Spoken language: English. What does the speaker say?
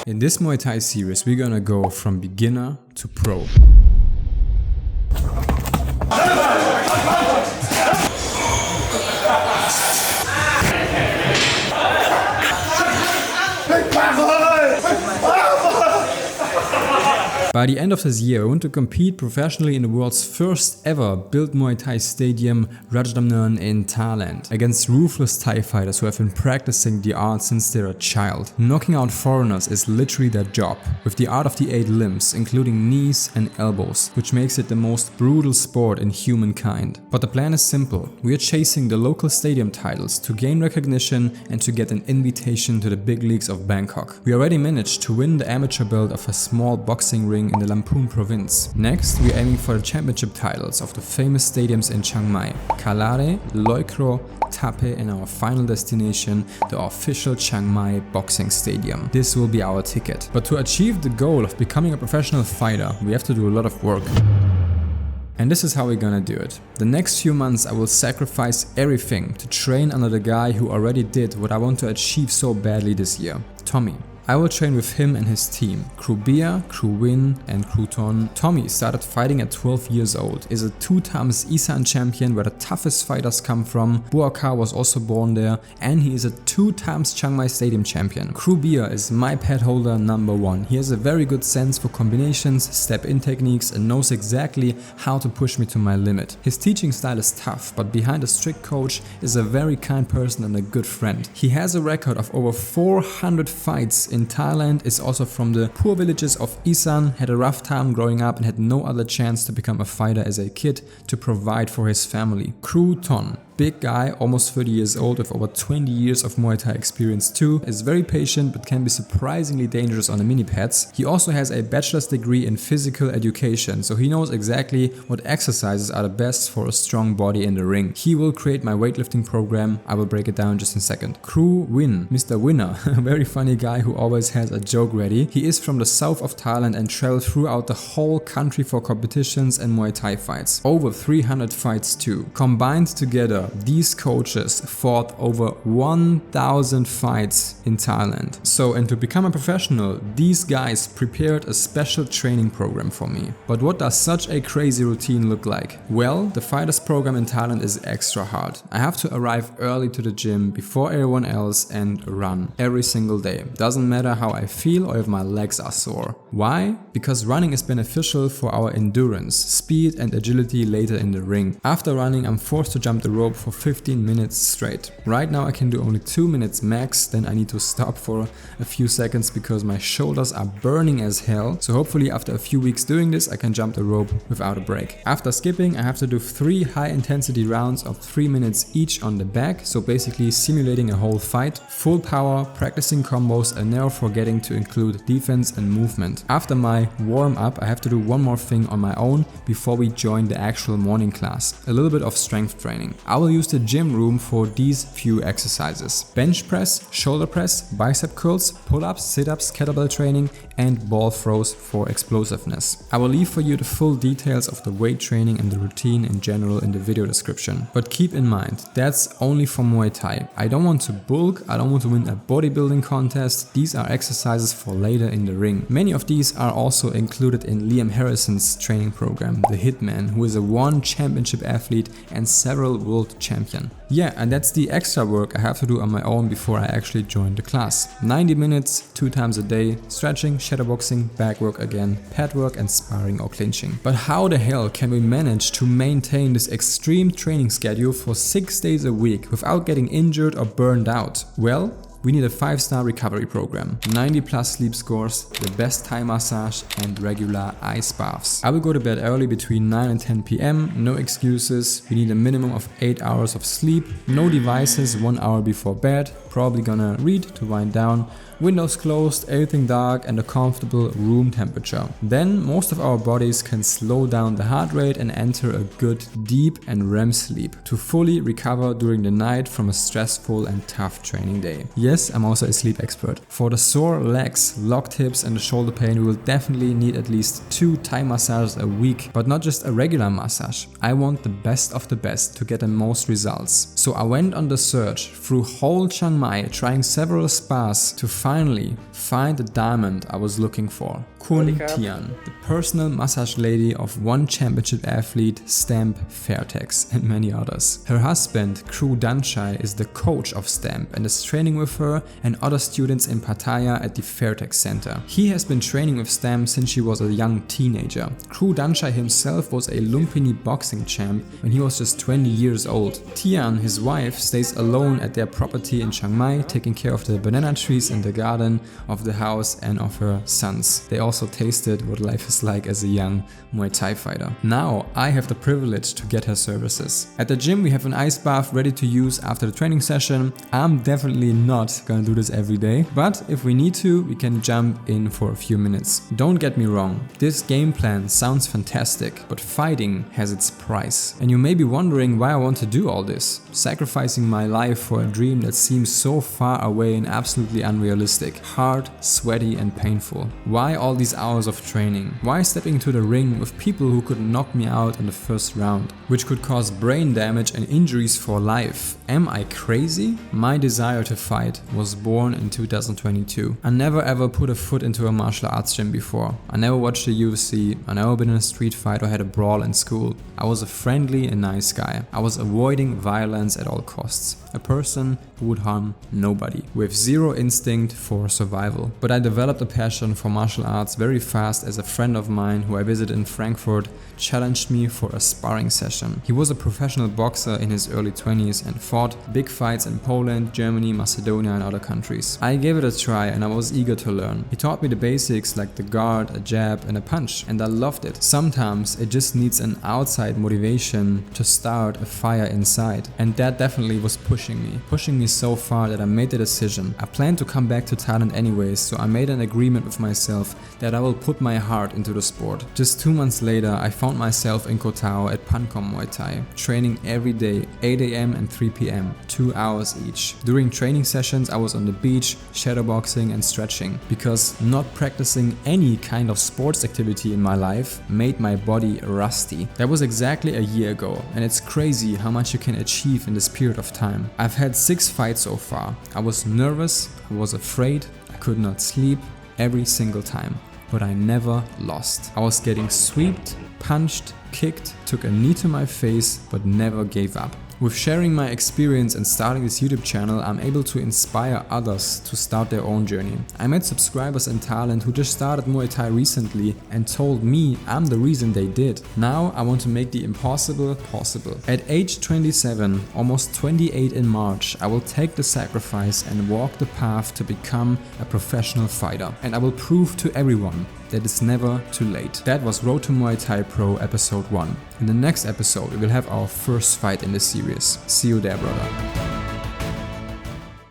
In this Muay Thai series, we're gonna go from beginner to pro. By the end of this year, I want to compete professionally in the world's first ever built Muay Thai stadium, Rajadamnern in Thailand, against ruthless Thai fighters who have been practicing the art since they're a child. Knocking out foreigners is literally their job, with the art of the 8 limbs, including knees and elbows, which makes it the most brutal sport in humankind. But the plan is simple. We are chasing the local stadium titles to gain recognition and to get an invitation to the big leagues of Bangkok. We already managed to win the amateur belt of a small boxing ring in the Lamphun province. Next, we're aiming for the championship titles of the famous stadiums in Chiang Mai, Kalare, Loikro, Tape, and our final destination, the official Chiang Mai boxing stadium. This will be our ticket. But to achieve the goal of becoming a professional fighter, we have to do a lot of work. And this is how we're gonna do it. The next few months I will sacrifice everything to train under the guy who already did what I want to achieve so badly this year, Tommy. I will train with him and his team, Crew Bia, Crew Win and Crew Ton. Tommy started fighting at 12 years old, is a 2-times Isan champion where the toughest fighters come from. Buaka was also born there, and he is a 2-times Chiang Mai Stadium champion. Crew Bia is my pet holder #1. He has a very good sense for combinations, step-in techniques, and knows exactly how to push me to my limit. His teaching style is tough, but behind a strict coach is a very kind person and a good friend. He has a record of over 400 fights in Thailand, is also from the poor villages of Isan, had a rough time growing up and had no other chance to become a fighter as a kid to provide for his family. Crew Ton. Big guy, almost 30 years old with over 20 years of Muay Thai experience too, is very patient but can be surprisingly dangerous on the mini pads. He also has a bachelor's degree in physical education, so he knows exactly what exercises are the best for a strong body in the ring. He will create my weightlifting program. I will break it down just in a second. Crew Win, Mr. Winner, a very funny guy who always has a joke ready. He is from the south of Thailand and traveled throughout the whole country for competitions and Muay Thai fights. Over 300 fights too. Combined together, these coaches fought over 1,000 fights in Thailand. So, and to become a professional, these guys prepared a special training program for me. But what does such a crazy routine look like? Well, the fighters program in Thailand is extra hard. I have to arrive early to the gym before everyone else and run every single day. Doesn't matter how I feel or if my legs are sore. Why? Because running is beneficial for our endurance, speed and agility later in the ring. After running, I'm forced to jump the rope for 15 minutes straight. Right now I can do only 2 minutes max, then I need to stop for a few seconds because my shoulders are burning as hell. So hopefully after a few weeks doing this I can jump the rope without a break. After skipping I have to do 3 high intensity rounds of 3 minutes each on the back, so basically simulating a whole fight, full power, practicing combos and never forgetting to include defense and movement. After my warm up I have to do one more thing on my own before we join the actual morning class, a little bit of strength training. I will use the gym room for these few exercises: bench press, shoulder press, bicep curls, pull-ups, sit-ups, kettlebell training and ball throws for explosiveness. I will leave for you the full details of the weight training and the routine in general in the video description. But keep in mind, that's only for Muay Thai. I don't want to bulk, I don't want to win a bodybuilding contest. These are exercises for later in the ring. Many of these are also included in Liam Harrison's training program, the Hitman, who is a 1 championship athlete and several world champion. Yeah, and that's the extra work I have to do on my own before I actually join the class. 90 minutes, 2 times a day, stretching, shadowboxing, back work again, pad work and sparring or clinching. But how the hell can we manage to maintain this extreme training schedule for 6 days a week without getting injured or burned out? Well, we need a 5-star recovery program, 90+ sleep scores, the best Thai massage and regular ice baths. I will go to bed early between 9 and 10 p.m, no excuses. We need a minimum of 8 hours of sleep, no devices 1 hour before bed, probably gonna read to wind down, windows closed, everything dark and a comfortable room temperature. Then most of our bodies can slow down the heart rate and enter a good deep and REM sleep to fully recover during the night from a stressful and tough training day. Yes, I'm also a sleep expert. For the sore legs, locked hips and the shoulder pain, we will definitely need at least 2 Thai massages a week, but not just a regular massage. I want the best of the best to get the most results. So I went on the search through whole Chiang Mai Mai, trying several spars to finally find the diamond I was looking for. Kun Tian, the personal massage lady of one championship athlete, Stamp Fairtex, and many others. Her husband, Kru Danchai, is the coach of Stamp and is training with her and other students in Pattaya at the Fairtex Center. He has been training with Stamp since she was a young teenager. Kru Danchai himself was a Lumpini boxing champ when he was just 20 years old. Tian, his wife, stays alone at their property in Chiang Mai, taking care of the banana trees in the garden of the house and of her sons. They also tasted what life is like as a young Muay Thai fighter. Now I have the privilege to get her services. At the gym we have an ice bath ready to use after the training session. I'm definitely not gonna do this every day, but if we need to, we can jump in for a few minutes. Don't get me wrong, this game plan sounds fantastic, but fighting has its price. And you may be wondering why I want to do all this, sacrificing my life for a dream that seems so far away and absolutely unrealistic, hard, sweaty and painful. Why all these hours of training? Why stepping into the ring with people who could knock me out in the first round, which could cause brain damage and injuries for life? Am I crazy? My desire to fight was born in 2022. I never ever put a foot into a martial arts gym before. I never watched the UFC, I never been in a street fight or had a brawl in school. I was a friendly and nice guy. I was avoiding violence at all costs. A person who would harm nobody, with zero instinct for survival. But I developed a passion for martial arts very fast as a friend of mine who I visited in Frankfurt challenged me for a sparring session. He was a professional boxer in his early 20s and fought big fights in Poland, Germany, Macedonia and other countries. I gave it a try and I was eager to learn. He taught me the basics like the guard, a jab and a punch, and I loved it. Sometimes it just needs an outside motivation to start a fire inside, and that definitely was pushing me so far that I made the decision. I planned to come back to Thailand anyways, so I made an agreement with myself that I will put my heart into the sport. Just 2 months later, I found myself in Koh Tao at Pancom Muay Thai, training every day, 8 AM and 3 PM, 2 hours each. During training sessions, I was on the beach, shadowboxing and stretching, because not practicing any kind of sports activity in my life made my body rusty. That was exactly a year ago, and it's crazy how much you can achieve in this period of time. I've had 6 fights so far. I was nervous, I was afraid, I could not sleep every single time, but I never lost. I was getting swept, punched, kicked, took a knee to my face, but never gave up. With sharing my experience and starting this YouTube channel, I'm able to inspire others to start their own journey. I met subscribers in Thailand who just started Muay Thai recently and told me I'm the reason they did. Now I want to make the impossible possible. At age 27, almost 28 in March, I will take the sacrifice and walk the path to become a professional fighter. And I will prove to everyone that it's never too late. That was Road to Muay Thai Pro episode 1. In the next episode, we will have our first fight in the series. See you there, brother.